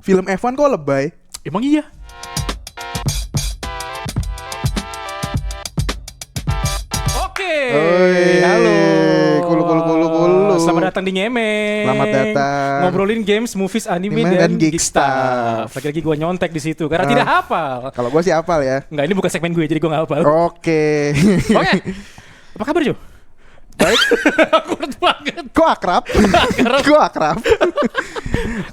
film F1 kok lebay. Emang iya. Oke. Halo. Kulu. Selamat datang di Nyemeng. Selamat datang. Ngobrolin games, movies, anime dan geek stuff. Lagi-lagi gue nyontek di situ karena tidak hafal. Kalau gue sih hafal ya. Enggak, ini bukan segmen gue jadi gue nggak hafal. Oke. Oke. Apa kabar, Jo? Baik. Akurat banget. Kok akrab? Kok akrab?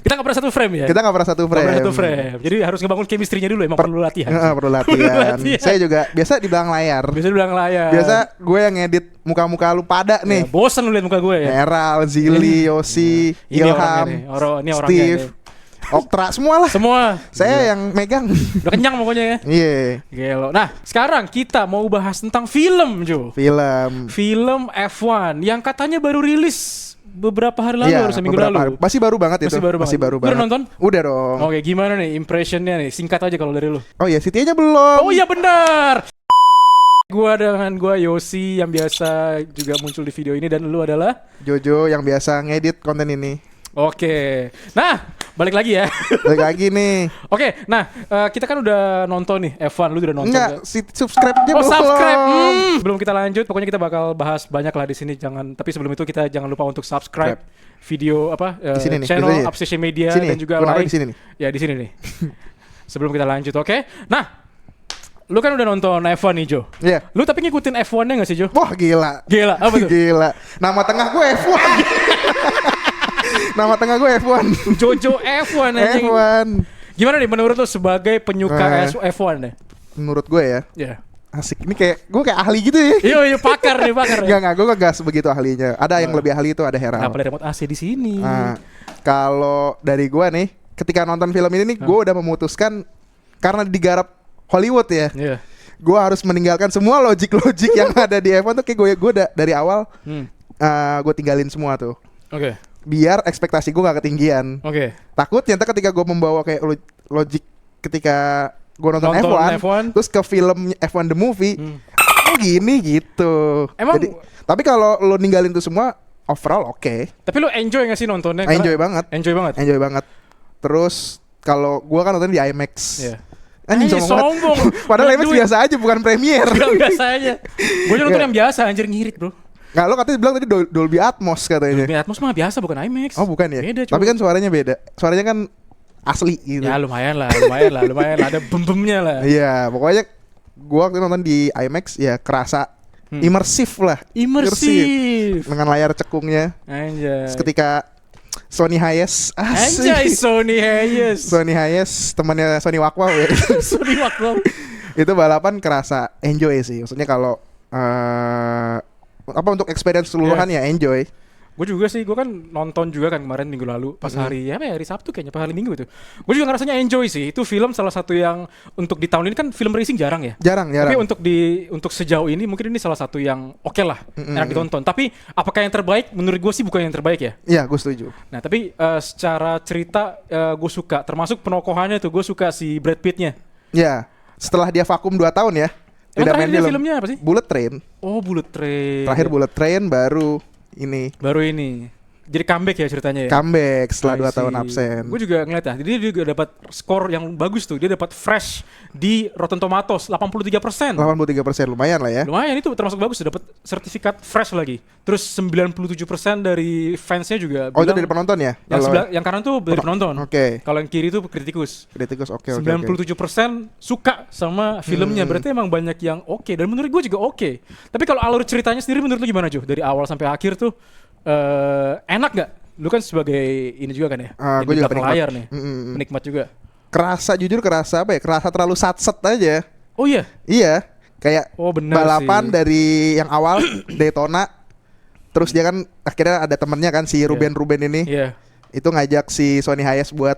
Kita nggak pernah satu frame ya? Kita nggak pernah satu frame. Nggak pernah satu frame. Jadi harus ngebangun chemistry-nya dulu. Emang perlu latihan. Perlu latihan. Saya juga biasa di belakang layar. Biasa di belakang layar. Biasa gue yang ngedit muka-muka lu pada nih. Ya, bosan lu liat muka gue ya. Meral, Zili, Yosi, Ilham, ini orangnya Steve, nih. Oktra, semua lah. Semua. Saya yang megang. Udah kenyang pokoknya ya. Iya. Gelo. Nah, sekarang kita mau bahas tentang film, Jo. Film F1 yang katanya baru rilis beberapa hari lalu, harus seminggu lalu. Masih baru banget itu. Masih baru banget. Udah nonton? Udah dong. Oke, gimana nih impressionnya nih? Singkat aja kalau dari lu. Oh iya, CTA-nya belum. Oh iya benar. Gua Yosi yang biasa juga muncul di video ini, dan lu adalah Jojo yang biasa ngedit konten ini. Oke. Nah, balik lagi ya. Balik lagi nih. Oke, nah kita kan udah nonton nih F1, lu udah nonton? Enggak, subscribe-nya belum. Subscribe. Belum kita lanjut, pokoknya kita bakal bahas banyak lah di sini. Tapi sebelum itu kita jangan lupa untuk subscribe video di sini nih, channel Obsession Media sini, dan juga like di sini nih. Ya, di sini nih. Sebelum kita lanjut, oke? Nah, lu kan udah nonton F1 nih, Jo. Iya. Lu tapi ngikutin F1-nya gak sih, Jo? Wah, gila. Gila, apa tuh? Gila. Nama tengah gue F1. Nama tengah gue F1. Jojo F1 anjing. F1. Gimana nih menurut lu sebagai penyuka F1 deh? Menurut gue ya. Iya. Asik. Ini kayak gue kayak ahli gitu ya. Iya, pakar nih, pakar. Enggak, gue gak sebegitu ahlinya. Ada yang lebih ahli itu, ada Heral. Nah, pada remote AC di sini. Nah, kalau dari gue nih, ketika nonton film ini nih, gue udah memutuskan karena digarap Hollywood ya. Iya. Gue harus meninggalkan semua logik-logik yang ada di F1 tuh. Kayak gue dari awal gue tinggalin semua tuh. Oke. Biar ekspektasi gue gak ketinggian. Oke. Takut ternyata ketika gue membawa kayak logik ketika gue nonton F1 terus ke film F1 The Movie, gini gitu. Emang tapi kalau lo ninggalin itu semua, overall oke. Tapi lo enjoy gak sih nontonnya? Enjoy banget. Enjoy banget. Terus kalau gue kan nonton di IMAX. Iya. Anjing sombong. Padahal IMAX biasa aja, bukan premier. Biasa aja. Gue nonton yang biasa, anjir, ngirit bro. Nggak, lo katanya bilang tadi Dolby Atmos katanya. Dolby Atmos mah biasa, bukan IMAX. Oh bukan ya? Beda, tapi kan suaranya beda. Suaranya kan asli gitu. Ya lumayan lah. Ada bem-bemnya lah. Iya, pokoknya gua waktu nonton di IMAX ya kerasa imersif lah. Imersif. Dengan layar cekungnya. Anjay. Ketika Sony Hayes. Anjay, Sony Hayes. Temannya Sony Wakwa ya. Sony Wakwa. Itu balapan kerasa enjoy sih. Maksudnya kalau untuk experience keseluruhan ya enjoy. Gue juga sih, gue kan nonton juga kan kemarin minggu lalu pas hari Sabtu kayaknya, pas hari Minggu itu. Gue juga ngerasanya enjoy sih. Itu film salah satu yang untuk di tahun ini kan film racing jarang ya. Jarang. Tapi untuk sejauh ini mungkin ini salah satu yang oke lah, enak ditonton. Tapi apakah yang terbaik? Menurut gue sih bukan yang terbaik ya. Iya, gue setuju. Nah tapi secara cerita gue suka, termasuk penokohannya tuh gue suka si Brad Pitt-nya. Iya. Setelah dia vakum 2 tahun ya. Emang terakhir dia filmnya apa sih? Bullet Train. Oh, Bullet Train. Terakhir Bullet Train, baru ini. Jadi comeback ya ceritanya ya? Comeback setelah 2 tahun absen. Gue juga ngeliat ya, jadi dia juga dapat skor yang bagus tuh. Dia dapat fresh di Rotten Tomatoes 83%. 83%, lumayan lah ya. Lumayan, itu termasuk bagus, dapat sertifikat fresh lagi. Terus 97% dari fansnya juga bilang, itu dari penonton ya? Yang kanan tuh dari penonton. Oke. Kalau yang kiri tuh kritikus. Oke. 97% suka sama filmnya. Berarti emang banyak yang oke. Dan menurut gue juga oke. Tapi kalau alur ceritanya sendiri menurut lu gimana, Jo? Dari awal sampai akhir tuh enak gak? Lu kan sebagai ini juga kan ya? Gue juga penikmat. Layar nih. Penikmat juga. Kerasa apa ya? Kerasa terlalu satset aja. Oh iya? Iya. Kayak balapan sih. Dari yang awal Daytona. Terus dia kan akhirnya ada temennya kan si Ruben ini. Iya. Itu ngajak si Sony Hayes buat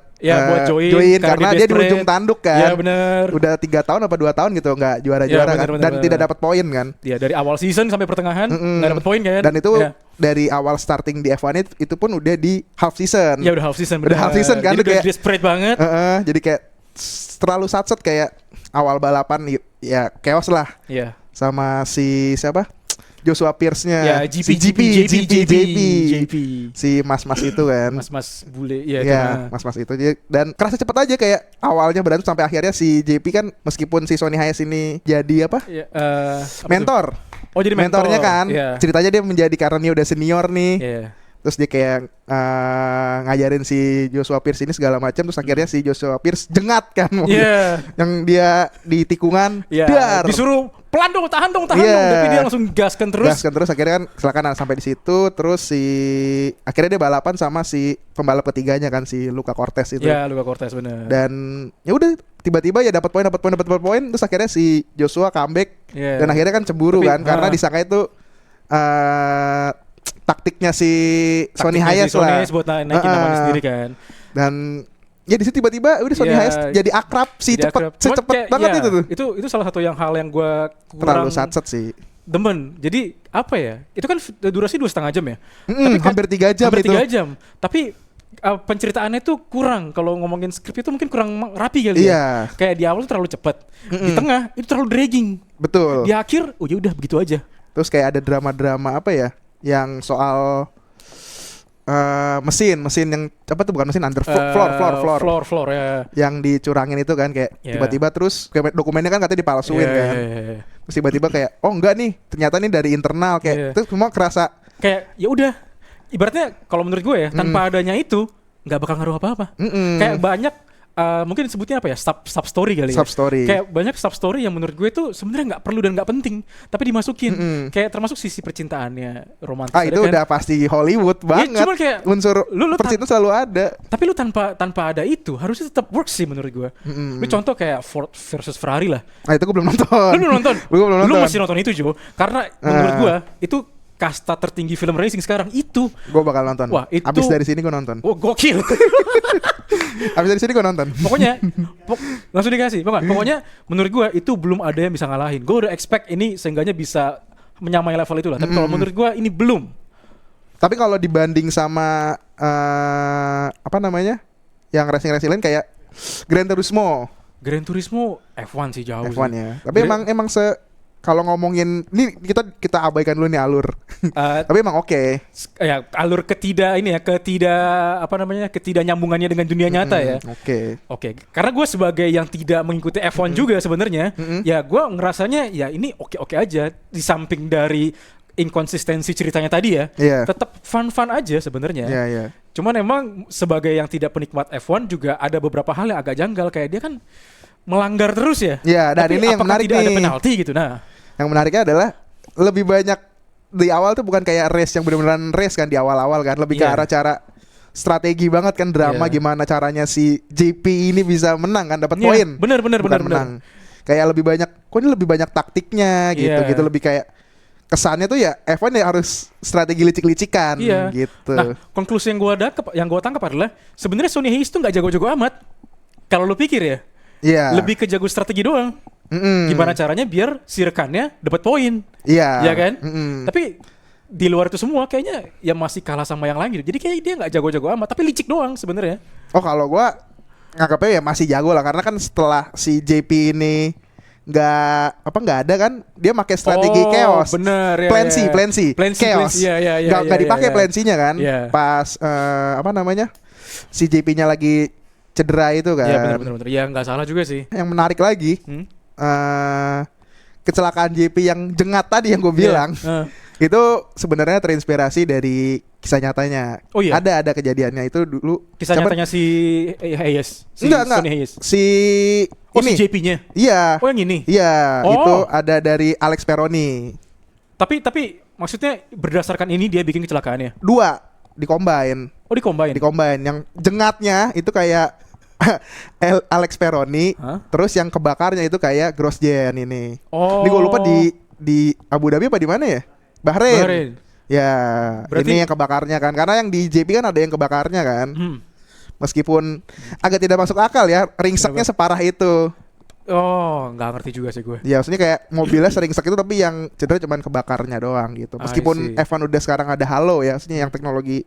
join karena dia di ujung tanduk kan. Iya bener. Udah 3 tahun apa 2 tahun gitu nggak juara-juara kan. Dan tidak dapat poin kan. Iya, dari awal season sampai pertengahan nggak dapat poin kan. Dan itu dari awal starting di F1 itu pun udah di half season. Iya, udah half season. Udah half season kan. Jadi kayak desperate banget. Jadi kayak terlalu satset kayak awal balapan ya chaos lah. Iya. Sama si siapa? Joshua Pierce-nya. Ya, si JP. Si mas-mas itu kan. Mas-mas bule. Ya, mas-mas itu. Dan kerasa cepet aja kayak awalnya berantem sampai akhirnya si JP kan meskipun si Sonny Hayes ini jadi apa? Ya, mentor. Oh, jadi mentornya kan. Yeah. Ceritanya dia menjadi karena dia udah senior nih. Yeah. Terus dia kayak ngajarin si Joshua Pierce ini segala macam. Terus akhirnya si Joshua Pierce jengat kan. Yang dia di tikungan dar. Disuruh pelan dong, tahan dong. Tapi dia langsung gaskan terus. Akhirnya kan kecelakaan sampai di situ. Terus akhirnya dia balapan sama si pembalap ketiganya kan, si Luca Cortez itu. Iya, Luca Cortez benar. Dan ya udah tiba-tiba ya dapat poin. Terus akhirnya si Joshua comeback. Dan akhirnya kan cemburu kan karena disangka itu taktiknya si Sonny Hayes lah. Sonny Hayes buat naikin namanya sendiri kan. Dan ya di situ tiba-tiba udah Sonny Hayes jadi akrab sih, cepet banget itu salah satu hal yang gue kurang terlalu satset sih. Demen. Jadi apa ya? Itu kan durasi 2,5 jam ya. Tapi hampir 3 jam hampir itu. 3 jam. Tapi penceritaannya tuh kurang. Kalau ngomongin skrip itu mungkin kurang rapi kali ya. Kayak di awal tuh terlalu cepat. Di tengah itu terlalu dragging. Betul. Di akhir ya udah begitu aja. Terus kayak ada drama-drama apa ya? Yang soal mesin yang apa tuh, bukan mesin, floor ya. Yang dicurangin itu kan kayak tiba-tiba terus kayak dokumennya kan katanya dipalsuin kan. Terus tiba-tiba kayak oh enggak nih, ternyata nih dari internal kayak itu semua kerasa kayak ya udah. Ibaratnya kalau menurut gue ya tanpa adanya itu nggak bakal ngaruh apa-apa. Kayak banyak mungkin disebutnya apa ya, sub story kali ya. Kayak banyak sub story yang menurut gue itu sebenarnya nggak perlu dan nggak penting, tapi dimasukin. Kayak termasuk sisi percintaannya romantis. Itu kan udah pasti Hollywood banget. Ya, cuman kayak unsur percintaan selalu ada. Tapi lu tanpa ada itu harusnya tetap works sih menurut gue. Lu contoh kayak Ford versus Ferrari lah. Itu gue belum nonton. Lu belum nonton? Lu mesti nonton itu Jo, karena menurut gue itu kasta tertinggi film racing sekarang itu. Gue bakal nonton. Wah, itu abis dari sini gue nonton. Oh, gokil. Abis dari sini gue nonton. Pokoknya langsung dikasih. Pokoknya menurut gue itu belum ada yang bisa ngalahin. Gue udah expect ini seenggaknya bisa menyamai level itu lah. Tapi kalau menurut gue ini belum. Tapi kalau dibanding sama apa namanya, yang racing lain kayak Gran Turismo F1 sih jauh F1 sih. Ya. Tapi emang kalau ngomongin ini kita abaikan dulu nih alur. Tapi emang oke. Ya alur ketidaknyambungannya dengan dunia nyata ya. Oke. Karena gue sebagai yang tidak mengikuti F1 juga sebenarnya, ya gue ngerasanya ya ini oke aja di samping dari inkonsistensi ceritanya tadi ya. Tetap fun aja sebenarnya. Cuman emang sebagai yang tidak penikmat F1 juga ada beberapa hal yang agak janggal, kayak dia kan melanggar terus ya. Dan tapi ini yang menarik tidak nih. ada penalti gitu. Yang menariknya adalah lebih banyak di awal tuh bukan kayak race yang benar-benar race kan di awal-awal kan, lebih ke arah cara strategi banget kan, drama gimana caranya si JP ini bisa menang kan, dapat poin. Bener. Kayak lebih banyak, kok ini lebih banyak taktiknya gitu, lebih kayak kesannya tuh ya F1 ya harus strategi licik-licikan gitu. Nah, konklusi yang gue tangkap adalah sebenarnya Sonny Hayes tuh nggak jago-jago amat. Kalau lu pikir ya. Lebih ke jago strategi doang. Gimana caranya biar si rekannya dapat poin. Iya kan? Tapi di luar itu semua kayaknya ya masih kalah sama yang lain gitu. Jadi kayak dia nggak jago-jago amat, tapi licik doang sebenarnya. Oh, kalau gua nganggapnya ya masih jago lah, karena kan setelah si JP ini nggak ada kan, dia pakai strategi chaos. Bener. Plancy chaos. Nggak dipakai plancy-nya kan. Pas apa namanya, si JP-nya lagi cedera itu kan. Iya benar. Ya nggak salah juga sih. Yang menarik lagi, kecelakaan JP yang jengat tadi yang gue bilang, itu sebenarnya terinspirasi dari kisah nyatanya. Oh iya. Ada kejadiannya itu dulu. Kisah nyatanya si Hayes. Enggak. Si si JP-nya. Iya. Oh yang ini. Iya. Itu ada dari Alex Peroni. Tapi maksudnya berdasarkan ini dia bikin kecelakaannya. 2 di combine. Oh di combine. Yang jengatnya itu kayak Alex Peroni, terus yang kebakarnya itu kayak Grosjean ini. Ini gue lupa di Abu Dhabi apa di mana ya? Bahrain. Ya, berarti ini yang kebakarnya kan. Karena yang di JP kan ada yang kebakarnya kan. Meskipun agak tidak masuk akal ya, ringseknya separah itu. Oh, nggak ngerti juga sih gue. Ya, maksudnya kayak mobilnya seringsek itu, tapi yang cedera cuma kebakarnya doang gitu. Meskipun F1 udah sekarang ada halo ya, maksudnya yang teknologi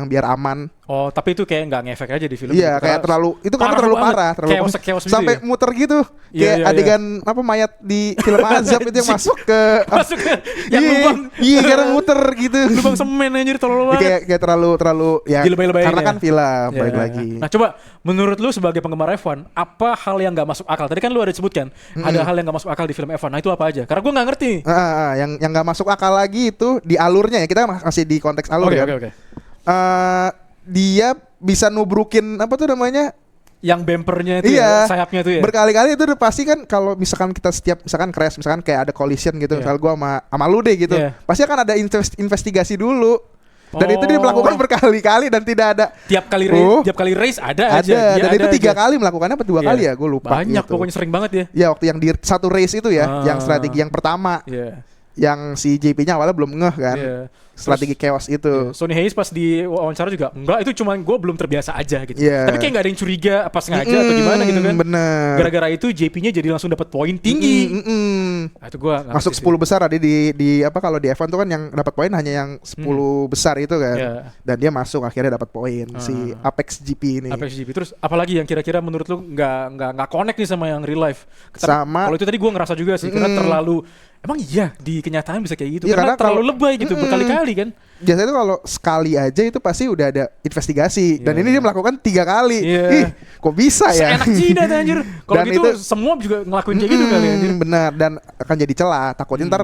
yang biar aman. Oh, tapi itu kayak nggak ngefek aja di film. Iya, gitu. kayak terlalu itu kan terlalu parah, terlalu chaos gitu sampai ya? muter gitu. Iya, Kayak iya, adegan apa mayat di film Azab itu yang masuk ke Masuk ke yang Iya, lubang. Iya, karena muter gitu. Lubang semen anjir tolol banget. Kayak terlalu ya. Dilebay-lebayin Karena ya. kan film Ya. balik lagi. Nah, coba menurut lu sebagai penggemar F1, apa hal yang nggak masuk akal? Tadi kan lu ada sebutkan ada hal yang nggak masuk akal di film F1. Nah, itu apa aja? Karena gue nggak ngerti. Yang nggak masuk akal lagi itu di alurnya ya. Kita masih di konteks alur ya. Oke. Dia bisa nubrukin apa tuh namanya? Yang bempernya itu Iya, sayapnya itu ya. Berkali-kali itu udah pasti kan kalau misalkan kita setiap misalkan crash, misalkan kayak ada collision gitu, Iya. misal gua sama lu deh gitu. Iya. Pasti akan ada investigasi dulu. Dan itu dia melakukan berkali-kali dan tidak ada tiap kali race ada aja. Dia dan itu ada 3 aja. kali melakukannya apa 2 Iya. kali ya, gue lupa. Banyak gitu. pokoknya sering banget ya. Ya waktu yang di satu race itu ya, yang strategi yang pertama, Iya. yang si JP-nya awalnya belum ngeh kan, Iya. strategi chaos itu. Sony Hayes pas di wawancara juga enggak, itu cuma gue belum terbiasa aja gitu. Iya. Tapi kayak nggak ada yang curiga apa sengaja atau gimana gitu kan. Bener. Gara-gara itu JP-nya jadi langsung dapat poin tinggi. Nah, itu gue Masuk 10 besar ada di apa kalau di F1 tuh kan yang dapat poin hanya yang 10 besar itu kan. Iya. Dan dia masuk akhirnya dapat poin si Apex GP ini. Apex GP. Terus apalagi yang kira-kira menurut lu nggak connect nih sama yang real life? Sama- Kalau itu tadi gue ngerasa juga sih karena terlalu emang iya di kenyataan bisa kayak gitu Iya, karena karena terlalu kalau- lebay gitu berkali-kali kan. Biasanya tuh kalau sekali aja itu pasti udah ada investigasi. Dan Iya. ini dia melakukan 3 kali. Iya. Ih, kok bisa ya? Seenak jidat anjir. Kalau Dan gitu itu- semua juga ngelakuin kayak gitu kali anjir. Benar, dan akan jadi celah. Takutnya ntar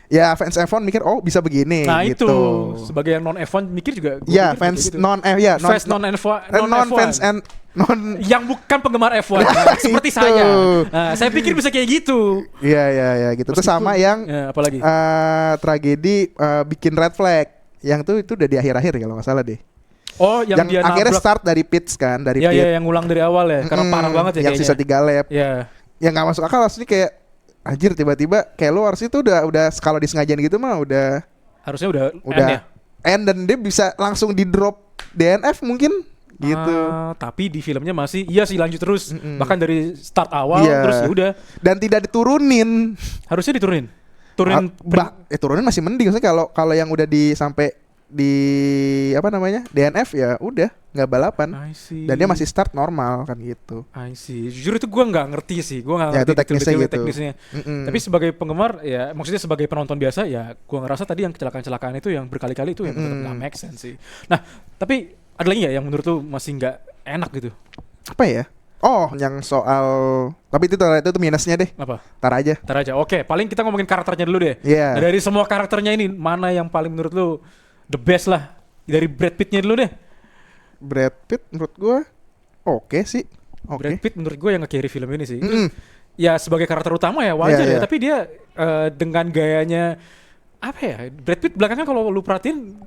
ya fans F1 mikir oh bisa begini Nah gitu. itu sebagai yang non F1 mikir juga. gua Ya pikir fans kayak gitu. non fans non F1 non fans and non yang bukan penggemar F1 seperti Itu. saya. Nah, saya pikir bisa kayak gitu. Iya gitu. Terus sama yang Ya, apalagi? tragedi bikin red flag. Yang itu udah di akhir-akhir ya kalau nggak salah deh. Oh, yang dia akhirnya nabrak. start dari pits kan, dari Ya, pit. ya, yang ngulang dari awal ya. Karena parah banget ya yang kayaknya. sisa 3 lap. Ya. Yang nggak masuk akal asli kayak anjir tiba-tiba kayak lu harus itu udah kalau disengajaan gitu mah udah Harusnya udah udah end ya. end dan dia bisa langsung di drop DNF mungkin gitu. Tapi di filmnya masih iya sih lanjut terus. Bahkan dari start awal Iya. terus ya udah. Dan tidak diturunin. Harusnya diturunin. Turunin Turunin masih mending maksudnya kalau yang udah di sampai di apa namanya DNF ya udah nggak balapan. I see. Dan dia masih start normal kan gitu. I see. Jujur itu gue nggak ngerti sih. Gue nggak Ya, ngerti itu teknisnya detail-detail gitu. teknisnya. Tapi sebagai penggemar ya, maksudnya sebagai penonton biasa ya, gue ngerasa tadi yang kecelakaan-kecelakaan itu yang berkali-kali itu yang tetap nggak make sense sih. Nah, tapi ada lagi nggak yang menurut lu masih nggak enak gitu? Apa ya? Oh, yang soal tapi itu minusnya deh. Apa? Tar aja. Ntar aja. Oke, paling kita ngomongin karakternya dulu deh. Iya. Nah, dari semua karakternya ini mana yang paling menurut lu the best lah? Dari Brad Pitt-nya dulu deh. Brad Pitt menurut gua oke sih. Brad Oke. Pitt menurut gue yang nge-carry film ini sih. Ya sebagai karakter utama ya wajar Iya, ya, iya. tapi dia dengan gayanya apa ya? Brad Pitt belakangan kalau lu perhatiin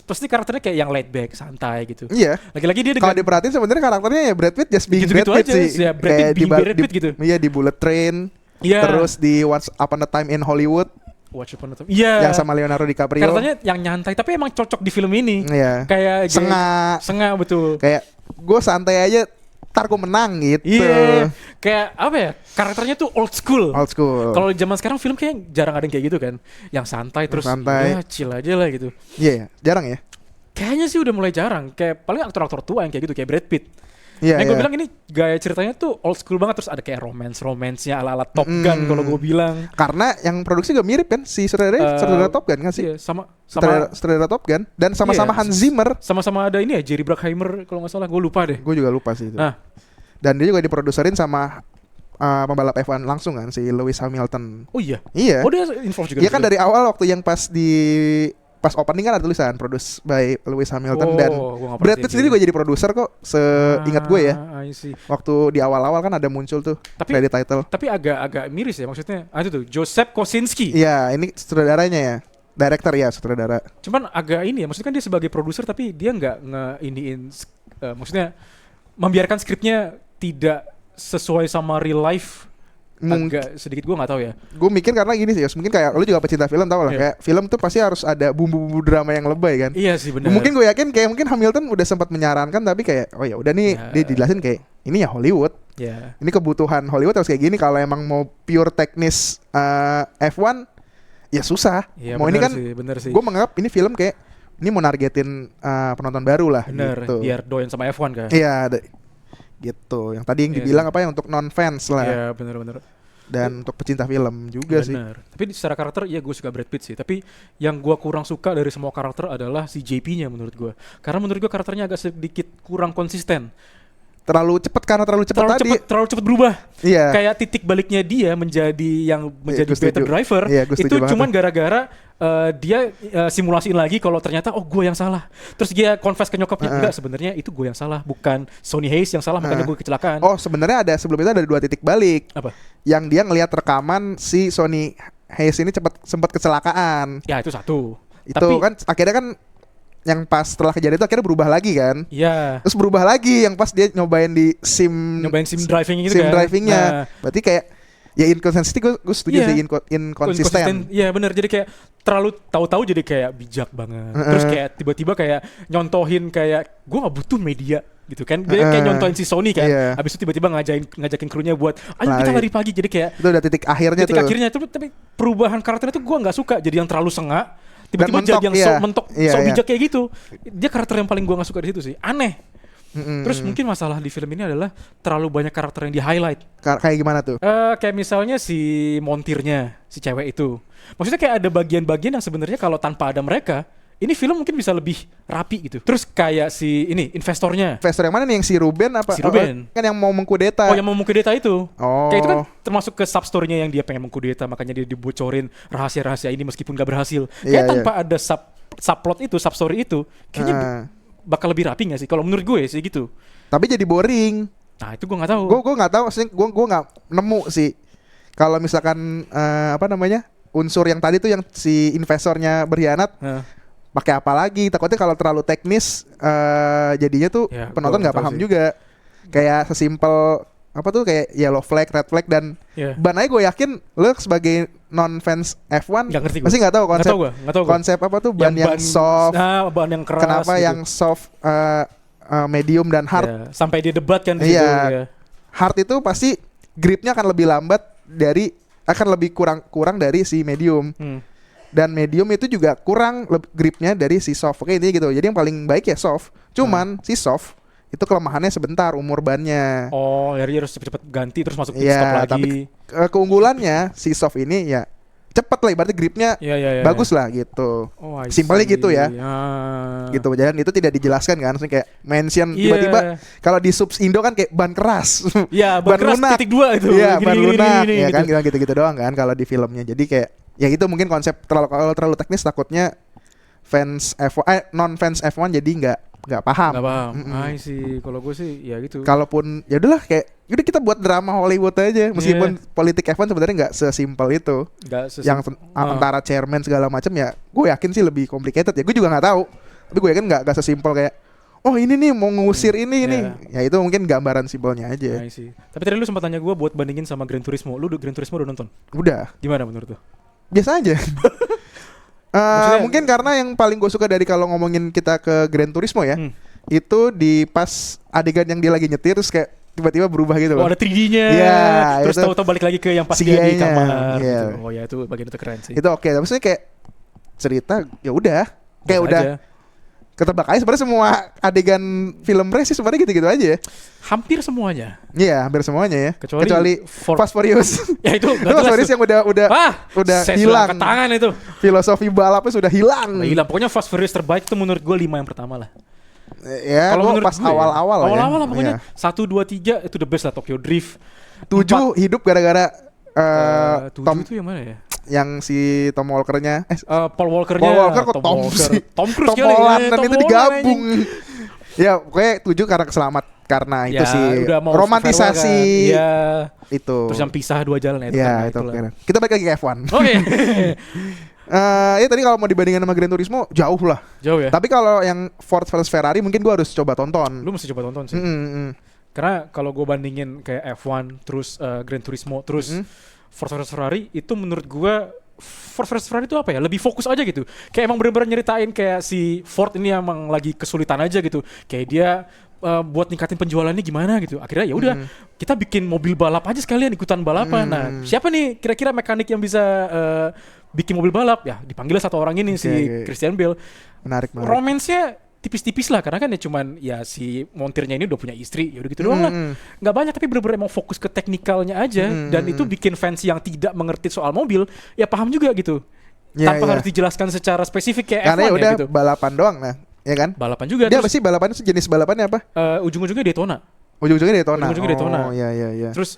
pasti karakternya kayak yang laid back, santai gitu. Iya. Lagi-lagi dia Kalau dengan diperhatiin sebenarnya karakternya ya Brad Pitt just being Gitu-gitu Brad Pitt aja sih. sih, ya, Brad Pitt Kayak being Ba- Brad Pitt gitu. Iya di Bullet Train. Iya. Terus di Once Upon a Time in Hollywood Watch Upon a Time. Iya. yang sama Leonardo DiCaprio. Karakternya yang nyantai tapi emang cocok di film ini. Iya. Kayak Sengak. betul. Kayak gue santai aja ntar gue menang gitu. Iya. Kayak apa ya? Karakternya tuh old school. Old school. Kalau zaman sekarang film kayak jarang ada yang kayak gitu kan. Yang santai terus santai. ya chill aja lah gitu. Iya, jarang ya. Kayaknya sih udah mulai jarang. Kayak paling aktor-aktor tua yang kayak gitu kayak Brad Pitt. Iya. Nah, gue Iya. bilang ini gaya ceritanya tuh old school banget, terus ada kayak romance-nya ala-ala Top Gun kalau gue bilang. Karena yang produksi juga mirip kan si sutradara Top Gun kan sih. Iya, sama Sutradara Top Gun dan sama-sama Iya, Hans Zimmer. sama-sama ada ini ya Jerry Bruckheimer kalau nggak salah, gue lupa deh. Gue juga lupa sih itu. Nah, Dan dia juga diproduserin sama pembalap F1 langsung kan si Lewis Hamilton. oh iya. Iya. Oh dia involved juga. Iya kan dari awal waktu yang pas opening kan ada tulisan produce by Lewis Hamilton dan gua nggak Brad Pitt perhatiin sendiri juga jadi produser kok seingat gue ya. I see. Waktu di awal-awal kan ada muncul tuh credit title. Tapi agak miris ya maksudnya. Itu tuh Joseph Kosinski. Iya, ini sutradaranya ya. Director ya, sutradara. Cuman agak ini ya, maksudnya kan dia sebagai produser tapi dia nggak nge-iniin, maksudnya membiarkan skripnya tidak sesuai sama real life. Agak sedikit gue nggak tahu ya. Gue mikir karena gini sih, Yos. Mungkin kayak lu juga pecinta film tau lah. Iya. Kayak film tuh pasti harus ada bumbu-bumbu drama yang lebay kan. Iya sih benar. Mungkin gue yakin kayak mungkin Hamilton udah sempat menyarankan tapi kayak oh ya udah nih Ya. dia dijelasin kayak ini ya Hollywood. Ya. Ini kebutuhan Hollywood harus kayak gini. Kalau emang mau pure teknis F1 ya susah. Iya Mau ini kan benar sih. gue menganggap ini film kayak ini mau nargetin penonton baru lah. Bener, gitu. biar doyan sama F1 kan. Iya, gitu. Yang tadi yang dibilang apa ya, untuk non fans lah. Iya, bener. Dan untuk pecinta film juga sih. Tapi secara karakter ya gue suka Brad Pitt sih. Tapi yang gue kurang suka dari semua karakter adalah si JP-nya menurut gue. Karena menurut gue karakternya agak sedikit kurang konsisten. Terlalu cepat Terlalu cepat berubah. Iya. Kayak titik baliknya dia menjadi better driver. Iya, itu cuman gara-gara dia simulasiin lagi kalau ternyata gue yang salah. Terus dia confess ke nyokapnya, enggak, sebenarnya itu gue yang salah, bukan Sonny Hayes yang salah, makanya gue kecelakaan. Oh, sebenarnya sebelum itu ada 2 titik balik. Apa? Yang dia ngelihat rekaman si Sonny Hayes ini sempat kecelakaan. Ya, itu satu. Itu kan akhirnya kan yang pas setelah kejadian itu akhirnya berubah lagi kan. Iya. Terus berubah lagi yang pas dia nyobain sim driving gitu sim kan. drivingnya. Berarti kayak ya inconsistency gue setuju sih, inkonsisten. Iya benar, jadi kayak terlalu tahu-tahu jadi kayak bijak banget. Terus kayak tiba-tiba kayak nyontohin kayak gue gak butuh media gitu kan. Dia kayak nyontohin si Sony kan. Abis itu tiba-tiba ngajakin krunya buat ayo kita lari pagi. Jadi kayak itu udah titik akhirnya tapi perubahan karakternya tuh gue gak suka. Jadi yang terlalu sengak, tiba-tiba jadi yang mentok, bijak kayak gitu. Dia karakter yang paling gue gak suka di situ sih. Aneh. Terus mungkin masalah di film ini adalah terlalu banyak karakter yang di highlight. Kayak gimana tuh? Kayak misalnya si montirnya, si cewek itu. Maksudnya kayak ada bagian-bagian yang sebenarnya kalau tanpa ada mereka, ini film mungkin bisa lebih rapi gitu. Terus kayak si ini investornya. Investor yang mana nih, yang si Ruben apa? Si Ruben. Kan yang mau mengkudeta. Oh, yang mau mengkudeta itu. Oh. Kayak itu kan termasuk ke substory-nya yang dia pengen mengkudeta, makanya dia dibocorin rahasia-rahasia ini meskipun gak berhasil. Kayak tanpa ada subplot itu, substory itu, kayaknya bakal lebih rapi gak sih? Kalau menurut gue sih gitu. Tapi jadi boring. Nah itu gue gak tahu. Gue gak tahu, gue gak nemu sih. Kalau misalkan unsur yang tadi tuh yang si investornya berkhianat, pakai apa lagi? Takutnya kalau terlalu teknis jadinya tuh penonton nggak paham juga. Kayak sesimpel apa tuh, kayak yellow flag, red flag, dan ban aja gue yakin lo sebagai non fans F1 masih nggak tahu konsep apa tuh ban yang soft, ban yang keras. Kenapa gitu. Yang soft, medium dan hard? Sampai dia debat kan di situ. Hard itu pasti gripnya akan lebih lambat akan lebih kurang dari si medium. Dan medium itu juga kurang gripnya dari si soft. Oke, intinya gitu. Jadi yang paling baik ya soft. Cuman si soft itu kelemahannya sebentar umur bannya. Oh, jadi harus cepet-cepet ganti terus masuk pit stop lagi. Tapi keunggulannya si soft ini ya cepet lah, ibaratnya gripnya bagus lah gitu. Oh, simpelnya gitu ya. Gitu. Jadi itu tidak dijelaskan kan, maksudnya kayak mention tiba-tiba kalau di subs Indo kan kayak ban keras. Iya, ban keras lunak. titik 2 itu. Iya, ban lunak ya gitu. kan, gitu-gitu doang kan kalau di filmnya. Jadi kayak ya itu mungkin konsep terlalu teknis, takutnya non fans F1 jadi nggak paham. Nggak paham. Sih kalau gue sih ya gitu. Kalaupun ya udahlah, kayak udah kita buat drama Hollywood aja, meskipun politik F1 sebenarnya nggak sesimpel itu. Yang antara chairman segala macam ya, gue yakin sih lebih complicated ya. Gue juga nggak tahu, tapi gue yakin nggak sesimpel kayak oh ini nih mau ngusir ini. Ya itu mungkin gambaran simpelnya aja. Sih. Tapi tadi lu sempat tanya gue buat bandingin sama Gran Turismo. Lu Gran Turismo udah nonton? Udah. Gimana menurut lu? Biasa aja. Mungkin karena yang paling gue suka dari kalau ngomongin kita ke Gran Turismo ya, itu di pas adegan yang dia lagi nyetir terus kayak tiba-tiba berubah gitu loh. Oh, ada 3D-nya. Iya. Terus tahu-tahu balik lagi ke yang pas dia di kamar. Gitu. Oh ya, itu bagian itu keren sih. Itu oke. Tapi maksudnya kayak cerita ya udah, kayak udah ketebak aja sebenarnya semua adegan film race sih sebenarnya gitu-gitu aja. Hampir semuanya. Iya, hampir semuanya ya. Kecuali Fast Furious. Ya itu Fast Furious yang udah hilang. Tangan itu. Filosofi balapnya sudah hilang. Hilang. Pokoknya Fast Furious terbaik itu menurut gue 5 yang pertama lah. Ya, kalau pas awal-awal ya. Awal-awal lah pokoknya. 1 2 3 itu the best lah, Tokyo Drift. 7 hidup gara-gara 7 itu yang mana ya? Yang si Tom Walker-nya Paul Walker-nya. Paul Walker kok Tom sih? Tom Cruise Tom Holland dan itu digabung. Ya pokoknya 7 karena selamat, karena itu sih romantisasi kan. Itu. Terus yang pisah 2 jalan itu. Ya itu keren. Kita balik lagi ke F1. Oke. Ya tadi kalau mau dibandingkan sama Gran Turismo jauh lah. Jauh ya. Tapi kalau yang Ford versus Ferrari mungkin gue harus coba tonton. Lu mesti coba tonton sih. Karena kalau gue bandingin kayak F1 terus Gran Turismo terus Ford versus Ferrari, itu menurut gue Ford versus Ferrari itu apa ya, lebih fokus aja gitu. Kayak emang bener-bener nyeritain kayak si Ford ini emang lagi kesulitan aja gitu. Kayak dia buat ningkatin penjualannya gimana gitu. Akhirnya ya udah kita bikin mobil balap aja sekalian ikutan balapan. Nah, siapa nih kira-kira mekanik yang bisa bikin mobil balap? Ya dipanggil satu orang ini si Christian Bale. Menarik. Romance-nya tipis-tipis lah karena kan ya cuman ya si montirnya ini udah punya istri, ya udah gitu doang lah. Nggak banyak tapi bener-bener emang fokus ke teknikalnya aja dan itu bikin fans yang tidak mengerti soal mobil ya paham juga gitu. Tanpa harus dijelaskan secara spesifik kayak karena F1 ya udah gitu. Balapan doang lah, ya kan? Balapan juga. Dia apa sih balapannya, jenis balapannya apa? Ujung-ujungnya Daytona. Ujung-ujungnya Daytona. Daytona. Oh iya. Terus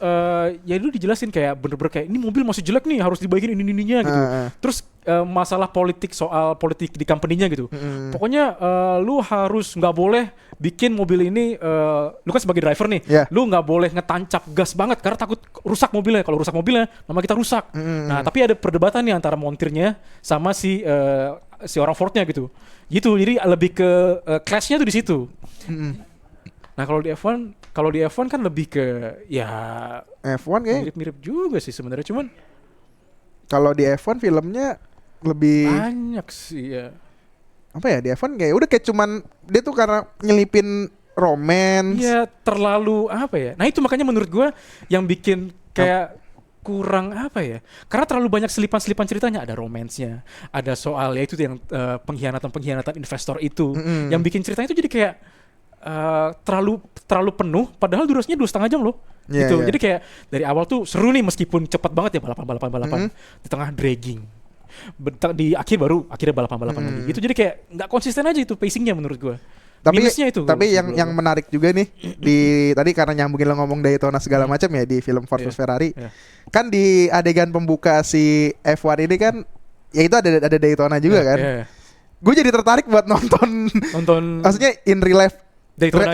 ya itu dijelasin kayak bener-bener kayak ini mobil masih jelek nih, harus dibaikin ini-ininya gitu. Terus masalah soal politik di company-nya gitu. Pokoknya lu harus nggak boleh bikin mobil ini, lu kan sebagai driver nih, lu nggak boleh ngetancap gas banget karena takut rusak mobilnya. Kalau rusak mobilnya, nama kita rusak. Nah tapi ada perdebatan nih antara montirnya sama si orang Ford-nya gitu. Jadi lebih ke clash-nya tuh di situ. Nah kalau di F1 kan lebih ke ya F1 kayak mirip-mirip juga sih sebenarnya, cuman kalau di F1 filmnya lebih banyak sih ya. Apa ya, di F1 kayak udah kayak cuman dia tuh karena nyelipin romance. Iya, terlalu apa ya? Nah itu makanya menurut gue yang bikin kayak kurang apa ya? Karena terlalu banyak selipan-selipan ceritanya. Ada romansnya, ada soal ya itu yang pengkhianatan investor itu, yang bikin ceritanya itu jadi kayak terlalu penuh. Padahal durasinya 2,5 jam loh. Gitu. Jadi kayak dari awal tuh seru nih meskipun cepat banget ya balapan. Di tengah dragging. Di akhirnya balapan lagi. Gitu. Jadi kayak nggak konsisten aja itu pacingnya menurut gue. Minusnya itu. Tapi yang menarik juga nih di tadi karena nyambungin lo ngomong Daytona segala macam ya di film Ford vs Ferrari. Kan di adegan pembuka si F1 ini kan ya itu ada Daytona juga kan. Gue jadi tertarik buat nonton maksudnya in real life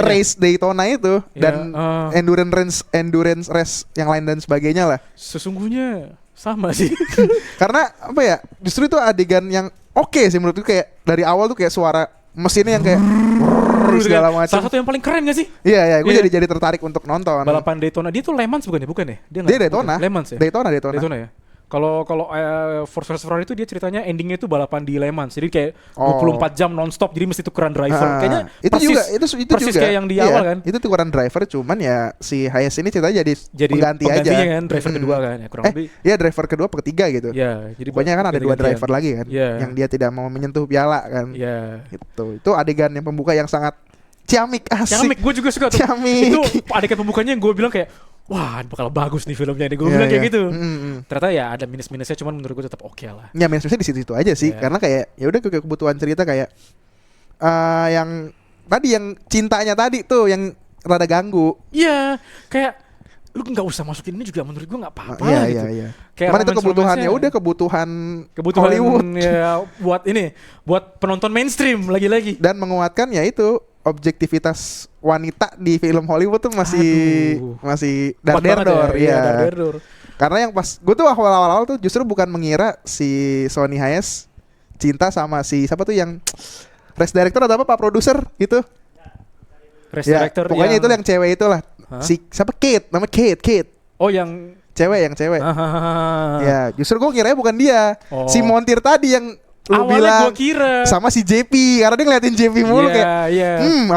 race Daytona itu dan endurance race yang lain dan sebagainya lah. Sesungguhnya sama sih. Karena apa ya? Justru itu adegan yang oke sih menurutku, kayak dari awal tuh kayak suara mesinnya yang kayak segala macam. Salah satu yang paling keren gak sih? Iya, gue jadi tertarik untuk nonton. Balapan Daytona, dia tuh Le Mans bukan ya? Dia Daytona. Le Mans ya? Daytona ya. Kalau Ford vs Ferrari itu dia ceritanya endingnya itu balapan di Le Mans. Jadi kayak 24 jam nonstop. Jadi mesti tukeran driver. Kayaknya itu persis juga kayak yang di awal kan. Itu tukeran driver, cuman ya si Hayes ini ceritanya jadi pengganti aja kan, driver kedua kan ya, kurang lebih. Iya, driver kedua atau ketiga gitu. Iya, jadi pokoknya kan ada 2 driver lagi kan yang dia tidak mau menyentuh piala kan. Iya. Gitu. Itu adegan yang pembuka yang sangat ciamik, asik. Ciamik, gue juga suka tuh. Ciamik. Itu adegan pembukanya yang gue bilang kayak wah bakal bagus nih filmnya ini. Gue bilang kayak gitu. Ternyata ya ada minus-minusnya, cuman menurut gue tetap oke lah. Ya minus-minusnya di situ aja sih. Karena kayak ya udah kebutuhan cerita kayak yang tadi yang cintanya tadi tuh yang rada ganggu. Iya, kayak lu nggak usah masukin ini juga menurut gue nggak apa-apa gitu. Iya. Kayak cuman itu kebutuhannya udah kebutuhan Hollywood ya buat penonton mainstream lagi-lagi. Dan menguatkan ya itu objektivitas wanita di film Hollywood tuh masih dar-der-dor ya. Karena yang pas gue tuh awal-awal tuh justru bukan mengira si Sonny Hayes cinta sama si siapa tuh yang race director atau apa, pak produser itu. Race director pokoknya itu yang cewek itulah. Si siapa, Kate, namanya Kate. Oh, yang cewek. Ya, justru gue kiranya bukan dia. Si montir tadi yang lu bilang kira sama si JP, karena dia ngeliatin JP mulu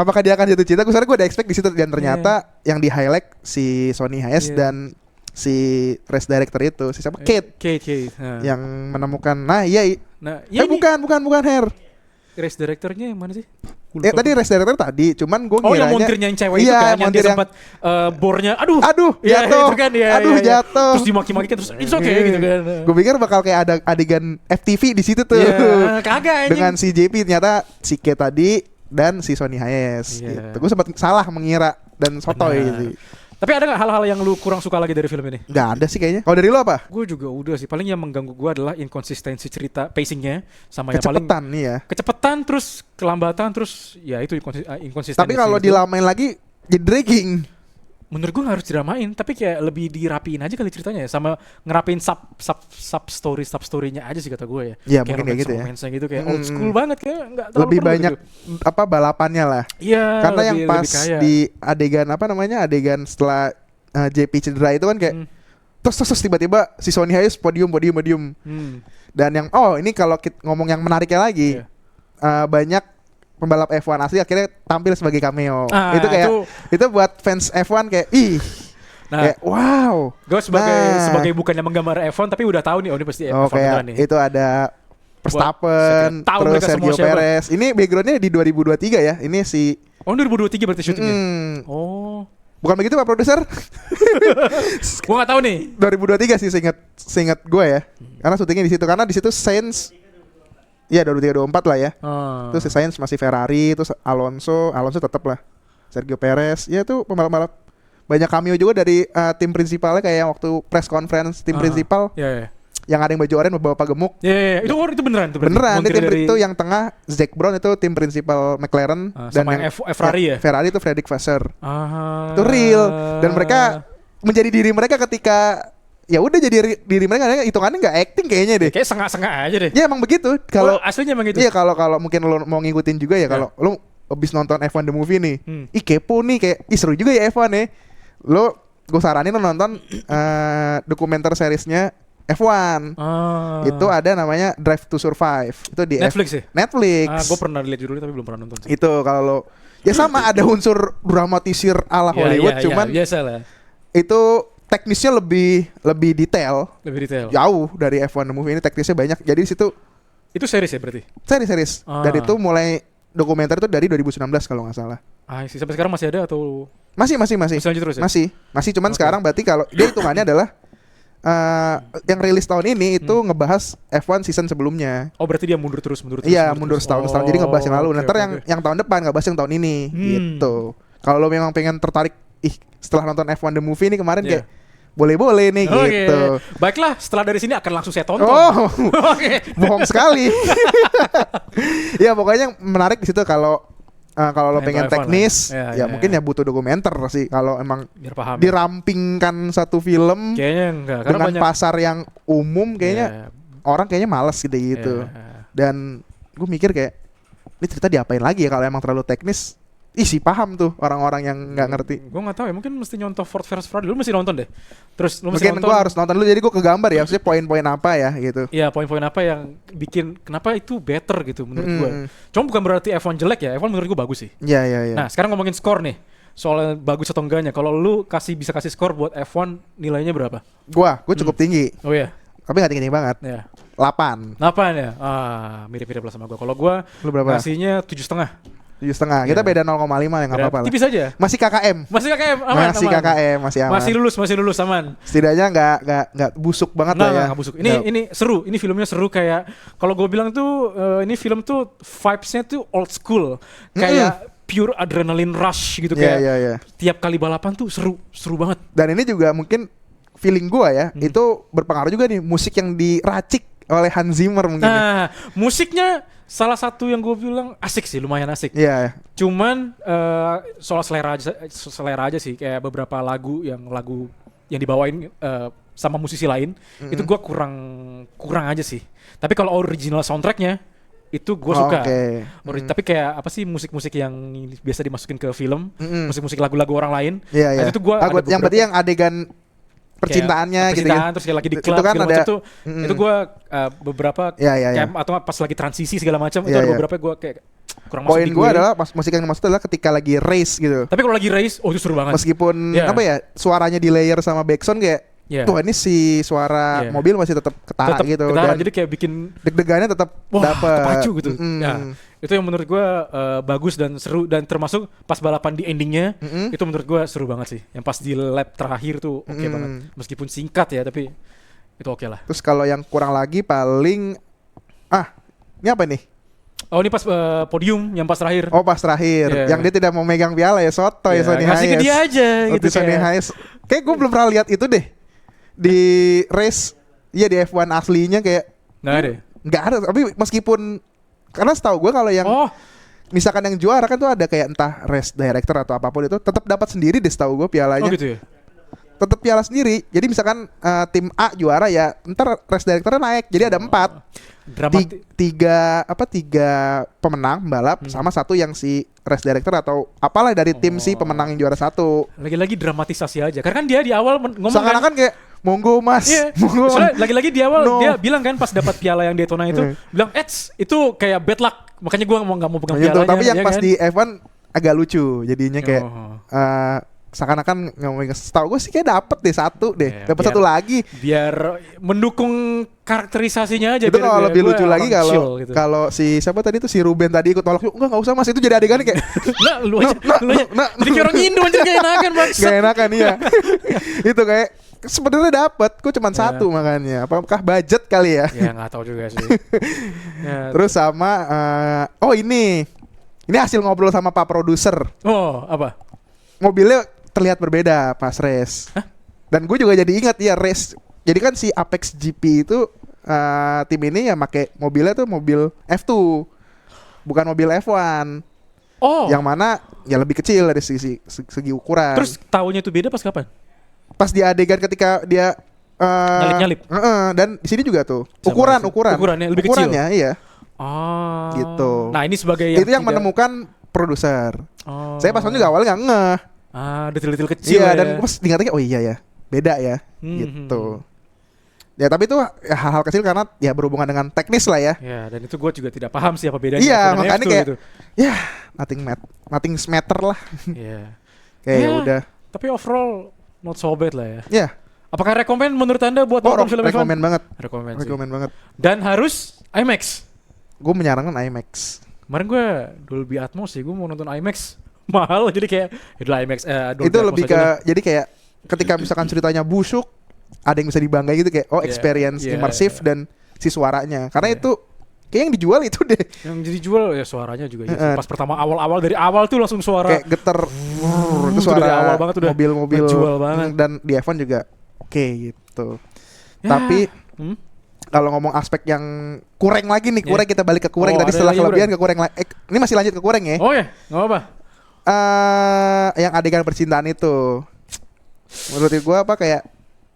apakah dia akan jatuh cinta? Gue ada expect di situ, dan ternyata yang di highlight si Sonny Hayes dan si race director itu si siapa, Kate. Yang menemukan. Bukan Her. Race directornya yang mana sih? Tadi race director tadi, cuman gue ngiranya yang montirnya yang cewek itu kan, yang dia sempat bornya jatuh. Itu kan jatuh. Terus dimaki-maki terus it's okay gitu kan. Gue pikir bakal kayak ada adegan FTV di situ tuh. Kagak anjing. Dengan si JP, ternyata si Kate tadi dan si Sonny Hayes gitu. Gue sempat salah mengira dan sotoy gitu. Tapi ada gak hal-hal yang lu kurang suka lagi dari film ini? Gak ada sih kayaknya. Kalau dari lu apa? Gue juga udah sih. Paling yang mengganggu gue adalah inkonsistensi cerita, pacingnya, sama kecepetan nih ya. Kecepetan, terus kelambatan, terus ya itu inkonsistensi. Tapi kalau dilamain lagi jadi dragging. Menurut gue gak harus diramain, tapi kayak lebih dirapiin aja kali ceritanya ya, sama ngerapiin sub story-nya aja sih kata gue ya. Iya, mungkin kayak gitu ya. Gitu kayak old school banget, kayak enggak terlalu lebih banyak gitu. Balapannya lah. Iya. Karena yang pas di adegan adegan setelah JP cedera itu kan kayak terus tiba-tiba si Sonny Hayes podium. Dan yang ini kalau kita ngomong yang menariknya lagi, banyak pembalap F1 asli akhirnya tampil sebagai cameo. Ah, Itu kayak itu buat fans F1 kayak kayak wow. Gue sebagai bukannya menggambar F1 tapi udah tahu nih ini pasti F1 beneran nih. Itu ada Verstappen, terus Sergio Perez. Ini backgroundnya di 2023 ya. Ini si 2023 berarti syutingnya. Bukan begitu Pak Produser? Gue nggak tahu nih. 2023 sih seingat gue ya. Karena syutingnya di situ. Karena di situ Sainz, ya 2023-2024 lah ya. Terus si Sainz masih Ferrari, terus Alonso tetap lah. Sergio Perez, ya tuh pembalap-pembalap. Banyak cameo juga dari tim prinsipalnya kayak waktu press conference tim prinsipal. Yang ada yang baju oranye bapak gemuk. Itu beneran tuh. Beneran, itu yang tengah Zac Brown itu tim prinsipal McLaren dan yang Ferrari ya. Ferrari itu Fredrik Vasseur. Itu real dan mereka menjadi diri mereka ketika ya udah jadi diri mereka, hitungannya nggak acting kayaknya deh. Kayak sengak-sengak aja deh. Ya emang begitu. Kalau aslinya emang gitu. Iya kalau mungkin lo mau ngikutin juga ya kalau lo abis nonton F1 The Movie nih, kepo nih kayak seru juga ya F1 ya. Gue saranin lo nonton dokumenter seriesnya F1. Itu ada namanya Drive to Survive. Itu di Netflix ya? Netflix. Gue pernah lihat judulnya tapi belum pernah nonton sih. Itu kalau lo ya sama ada unsur dramatisir ala Hollywood cuman biasa lah. Itu teknisnya lebih detail. Lebih detail. Jauh dari F1 The Movie ini teknisnya banyak. Jadi di situ itu series ya berarti? Series. Dan itu mulai dokumenter itu dari 2019 kalau nggak salah. Sampai sekarang masih ada atau masih lanjut terus ya? Masih cuman sekarang berarti kalau dia hitungannya adalah yang rilis tahun ini itu ngebahas F1 season sebelumnya. Oh berarti dia mundur terus. Iya mundur setahun. Jadi ngebahas yang lalu. Nanti yang tahun depan ngebahas yang tahun ini gitu. Kalau lo memang pengen tertarik setelah nonton F1 The Movie ini kemarin kayak boleh nih gitu. Baiklah, setelah dari sini akan langsung saya tonton. Bohong sekali. Ya pokoknya menarik di situ kalau lo pengen teknis ya mungkin ya butuh dokumenter sih kalau emang dirampingkan satu film kayaknya enggak dengan pasar yang umum kayaknya orang kayaknya malas gitu. Dan gue mikir kayak ini cerita diapain lagi ya kalau emang terlalu teknis. Sih paham tuh orang-orang yang nggak ngerti. Gue nggak tahu ya, mungkin mesti nyontoh Ford versus Ferrari. Lu mesti nonton deh. Terus lu mungkin gue harus nonton dulu jadi gue kegambar ya, maksudnya poin-poin apa ya gitu. Iya, poin-poin apa yang bikin kenapa itu better gitu menurut gue. Cuma bukan berarti F1 jelek ya, F1 menurut gue bagus sih. Iya. Nah sekarang ngomongin skor nih, soal bagus atau enggaknya. Kalau lu bisa kasih skor buat F1 nilainya berapa? Gue cukup tinggi. Oh iya. Tapi nggak tinggi banget. 8 ya. Mirip-mirip lah sama gue. Kalau gue kasihnya 7,5. 7,5. Kita beda 0,5 ya nggak apa-apa lah. Tipis aja. Masih KKM. Aman. Masih aman. Masih lulus aman. Setidaknya nggak busuk banget lah ya. Nggak busuk. Ini seru. Ini filmnya seru kayak kalau gue bilang tuh ini film tuh vibes-nya tuh old school. Kayak pure adrenaline rush gitu kayak. Tiap kali balapan tuh seru banget. Dan ini juga mungkin feeling gue ya, itu berpengaruh juga nih musik yang diracik oleh Hans Zimmer mungkin. Nah, musiknya salah satu yang gue bilang asik sih, lumayan asik. Iya. Cuman soal selera aja sih, kayak beberapa lagu yang dibawain sama musisi lain, itu gue kurang aja sih. Tapi kalau original soundtracknya itu gue suka. Tapi kayak apa sih musik-musik yang biasa dimasukin ke film, musik-musik lagu-lagu orang lain. Iya. Itu gue yang berarti yang adegan percintaannya gitu terus kayak lagi di klub itu kan ada tuh, itu gue beberapa kayak atau pas lagi transisi segala macam itu ada beberapa gue kayak kurang masuk. Poin gue adalah musik yang dimaksud adalah ketika lagi race gitu. Tapi kalau lagi race itu seru banget. Meskipun apa ya suaranya di layer sama backsound kayak tuh ini si suara mobil masih tetap ketara gitu dan jadi kayak bikin deg-degannya tetap dapat kepacu gitu. Itu yang menurut gue bagus dan seru, dan termasuk pas balapan di endingnya itu menurut gue seru banget sih. Yang pas di lap terakhir tuh oke banget, meskipun singkat ya tapi itu oke lah. Terus kalau yang kurang lagi paling ini apa nih? Oh ini pas podium yang pas terakhir. Oh pas terakhir yang dia tidak mau megang piala ya, soto ya Sonny Hayes. Kasih ke dia aja gitu Sonny Hayes. Kayak gue belum pernah lihat itu deh di race. Iya di F1 aslinya kayak nggak ada. Tapi meskipun karena setahu gue kalau yang misalkan yang juara kan tuh ada kayak entah race director atau apapun itu tetap dapat sendiri deh setahu gue pialanya. Oh gitu ya. Tetap piala sendiri. Jadi misalkan tim A juara ya, ntar race directornya naik. Jadi ada 4. Tiga pemenang pembalap sama satu yang si race director atau apalah dari tim si pemenang yang juara 1. Lagi-lagi dramatisasi aja. Karena kan dia di awal ngomong seakan-akan kayak monggo mas. Iya. Monggo. Soalnya lagi-lagi di awal No. dia bilang kan pas dapat piala yang Daytona itu, bilang, itu kayak bad luck. Makanya gue nggak mau pegang Gitu, pialanya. tapi yang ya pas kan? di F1 agak lucu jadinya kayak Oh. seakan-akan ngomongin, setahu gue sih kayak dapet deh satu deh, Iya, dapat biar- satu lagi. Biar mendukung karakterisasinya aja. Itu biar kalau lebih gue lucu lagi orang chill kalau gitu. kalau si siapa tadi tuh si Ruben tadi ikut nolak, enggak usah mas, itu jadi adegan kayak Nah, lu aja, lu aja. Jadi kayak orang Indo anjir gak enakan banget. gak enakan iya. Itu kayak sebenarnya dapat, kok cuman satu makanya. Apakah budget kali ya? Ya nggak tahu juga sih. Ya. Terus sama ini hasil ngobrol sama Pak Produser. Oh, apa? Mobilnya terlihat berbeda pas race. Hah? Dan gue juga jadi ingat ya race. Jadi kan si Apex GP itu tim ini ya pakai mobilnya tuh mobil F2, bukan mobil F1. Oh. Yang mana ya lebih kecil dari segi ukuran. Terus tahunya itu beda pas kapan? Pas di adegan ketika dia Nyalip-nyalip. dan di sini juga tuh Sama ukurannya lebih kecil. ukurannya iya. Oh. Gitu. Nah, ini sebagai Itu yang tidak- menemukan produser. Oh. Saya pas juga awalnya nggak ngeh. Detail-detail kecil Iya, ya. dan pas diingatnya oh iya ya, beda ya, gitu. Ya tapi itu ya, hal-hal kecil karena ya berhubungan dengan teknis lah ya. Ya, dan itu gue juga tidak paham sih apa bedanya. Iya, F1 dan makanya F2 kayak gitu. ya nothing matter lah. Iya. Kayak Ya, udah. Tapi overall not so bad lah ya. Ya, Apakah rekomend menurut Anda buat nonton film F1? rekomen banget. Rekomend sih. Rekomen banget. Dan harus IMAX. Gue menyarankan IMAX. Kemarin gue Dolby Atmos sih, gue mau nonton IMAX. Mahal jadi kayak itulah IMAX Dolby Itu Atmos lebih aja ke lah. jadi kayak ketika misalkan ceritanya busuk, ada yang bisa dibanggain gitu kayak Iya, experience iya, immersif iya. dan si suaranya. Karena Iya. itu kayak yang dijual itu deh. Yang jadi jual ya suaranya juga. Ya. Pas pertama awal dari awal tuh langsung suara. Kayak geter itu Itu suara dari awal banget udah mobil-mobil ngejual banget. dan di F1 juga oke gitu. Ya. Tapi kalau ngomong aspek yang kurang lagi nih, kurang kita balik ke kurang Oh, tadi ada setelah lagi, kelebihan ke kurang ini masih lanjut ke kurang ya. Oh ya, nggak apa-apa. Yang adegan percintaan itu menurut gue apa kayak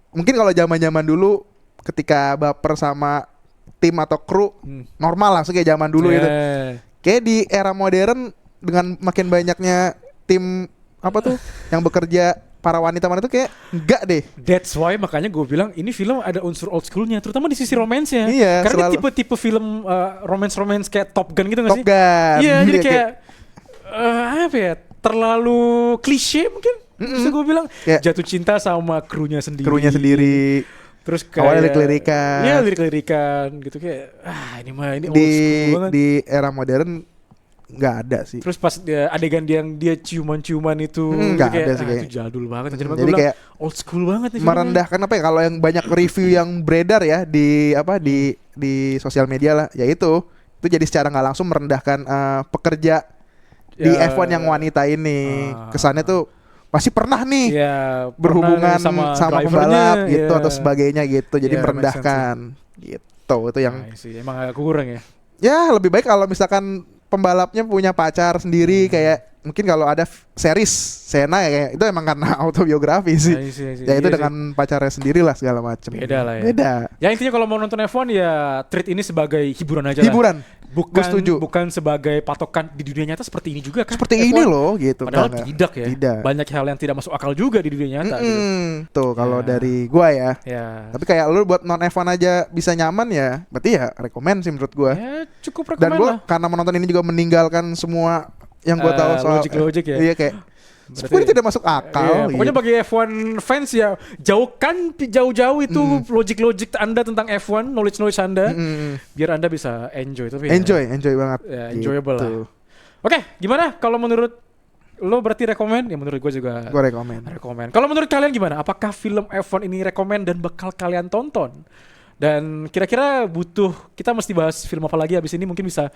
mungkin kalau zaman-zaman dulu ketika baper sama tim atau kru normal langsung kayak zaman dulu itu. Kayak di era modern dengan makin banyaknya tim apa tuh yang bekerja para wanita mana tuh kayak enggak deh. That's why makanya gue bilang ini film ada unsur old schoolnya, terutama di sisi romansnya. Iya, Karena selalu. tipe-tipe film romance kayak Top Gun gitu nggak Top sih? Gun. Iya, jadi Iya, kayak apa ya? Terlalu klise mungkin. Bisa gue bilang Kayak jatuh cinta sama krunya sendiri. krunya sendiri. Terus kayak Awalnya lirik-lirikan. Iya, lirik-lirikan gitu kayak ini old di school banget. di era modern nggak ada sih. Terus pas adegan yang dia ciuman-ciuman itu Nggak kayak, ada sih kayaknya. itu jadul banget. Jadi, Jadi kayak old school banget nih filmnya. merendahkan apa ya kalau yang banyak review yang beredar ya di di sosial media lah, yaitu itu jadi secara nggak langsung merendahkan pekerja di Ya. F1 yang wanita ini. Kesannya tuh pasti pernah nih Ya, berhubungan pernah sama drivernya, pembalap gitu ya. atau sebagainya gitu. Jadi Ya, merendahkan gitu. Itu yang Nah, sih, emang agak kurang ya. ya lebih baik kalau misalkan pembalapnya punya pacar sendiri kayak mungkin kalau ada series Senna ya kayak itu emang karena autobiografi sih. I see. Ya itu Iya dengan pacarnya sendiri lah segala macam. Beda lah ya. Beda. Ya intinya kalau mau nonton F1 ya treat ini sebagai hiburan aja Hiburan. lah. Bukan setuju. bukan sebagai patokan di dunia nyata seperti ini juga kan. Seperti F1. ini loh gitu. Padahal Enggak. tidak ya. Tidak. Banyak hal yang tidak masuk akal juga di dunia nyata gitu. Tuh kalau Ya. dari gua ya. Ya. Tapi kayak lu buat non F1 aja bisa nyaman ya, berarti ya rekomend sih menurut gua. Ya cukup Dan rekomend gua lah. karena menonton ini juga meninggalkan semua yang gua tahu soal Logik ya. Iya kayak sebenarnya tidak masuk akal. Iya, pokoknya gitu. bagi F1 fans ya jauh-jauh itu logik-logik Anda tentang F1, knowledge Anda biar Anda bisa enjoy tapi ya, enjoy banget. ya, enjoyable Gitu. lah. Oke, gimana kalau menurut lo berarti rekomend? Ya menurut gue juga Gua rekomend. rekomend. Kalau menurut kalian gimana? Apakah film F1 ini rekomend dan bakal kalian tonton? Dan kira-kira kita mesti bahas film apa lagi abis ini mungkin bisa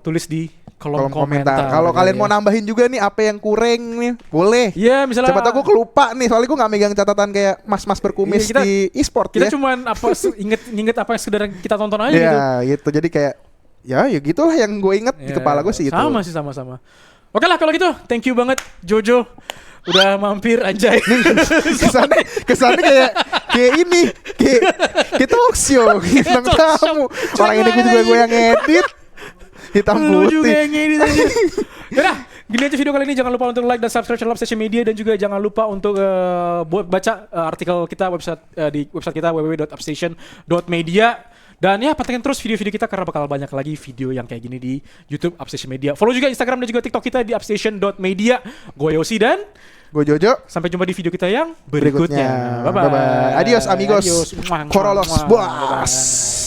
tulis di kolom komentar. Kalau ya. kalian mau nambahin juga nih apa yang kurang nih, boleh. Iya, misalnya Siapa tahu gue kelupa nih, soalnya gue nggak megang catatan kayak mas-mas berkumis Iya, di e-sport kita ya. cuman inget apa yang sekedar kita tonton aja gitu. Iya gitu, jadi kayak ya gitulah yang gue inget di Ya, kepala gue sih itu. Sama sih sama-sama. Oke lah kalau gitu, thank you banget Jojo udah mampir anjay. kesannya kayak ini kayak talk show bintang talk show. tamu. Orang ini gue juga gue yang edit hitam Lu juga putih. yang ngedit aja. Yaudah, Gini aja video kali ini, jangan lupa untuk like dan subscribe channel Upstation Media, dan juga jangan lupa untuk buat baca artikel kita di website kita www.upstation.media. Dan ya pantengin terus video-video kita karena bakal banyak lagi video yang kayak gini di YouTube Upstation Media. Follow juga Instagram dan juga TikTok kita di upstation.media. Gue Yosi dan gue Jojo. Sampai jumpa di video kita yang berikutnya. Bye bye. Adios amigos. Adios. Corolos. Bos.